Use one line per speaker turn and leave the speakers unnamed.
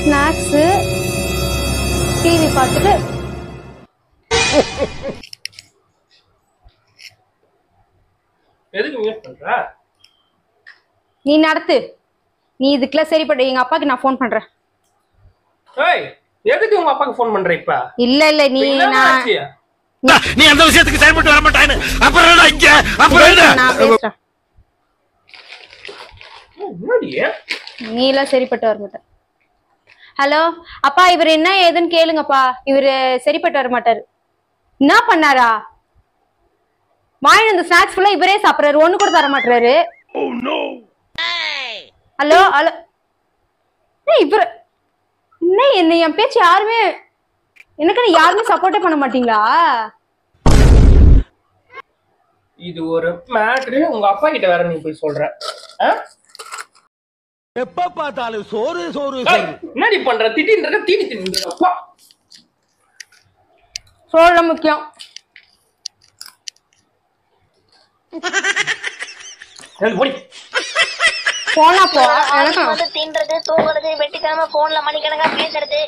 Snacks TV பார்த்துட்டு
எதுக்கு mute பண்ற?
நீ நடத்து. நீ இதுக்கெல்லாம் சரிப்பட. எங்க அப்பாக்கு நான் ஃபோன் பண்றேன்.
ஏய், எதுக்கு உங்க அப்பாக்கு ஃபோன் பண்ற இப்ப?
இல்ல நீ
நீ அந்த விஷயத்துக்கு செயல்பட்டு வர மாட்டானே. அப்புறம் என்ன இங்க? அப்புறம் என்ன?
நான் பேசுறேன்.
என்னடி?
நீ எல்லாம் சரிப்பட்டு வர மாட்ட. ஹலோ அப்பா, இவர் என்ன ஏதுன்னு கேளுங்கப்பா. இவரு சரிப்பட்டு வர மாட்டாரு. என்ன பண்ணாரா? வாங்கி அந்த ஸ்நாக்ஸ் ஃபுல்லா இவரே சாப்பிடுறாரு, ஒண்ணு கூட தர மாட்டாரு. ஹலோ ஹலோ, இவரு என்ன என் பேச்சு யாருமே எனக்கு யாருமே சப்போர்ட்டே பண்ண மாட்டீங்களா?
இது ஒரு மேட்ரு. உங்க அப்பா கிட்ட வேற நீ போய் சொல்ற.
எப்ப பார்த்தாலும் சோறு சோறு
என்னடி பண்ற? திட்டின்ற தீனி தின்னு.
சோறு முக்கியம். போனா போ. எனக்கு
தின்றது, தூங்குறது, வெட்டிக்காம போன்ல மணிக்கணக்கா பேசுறது.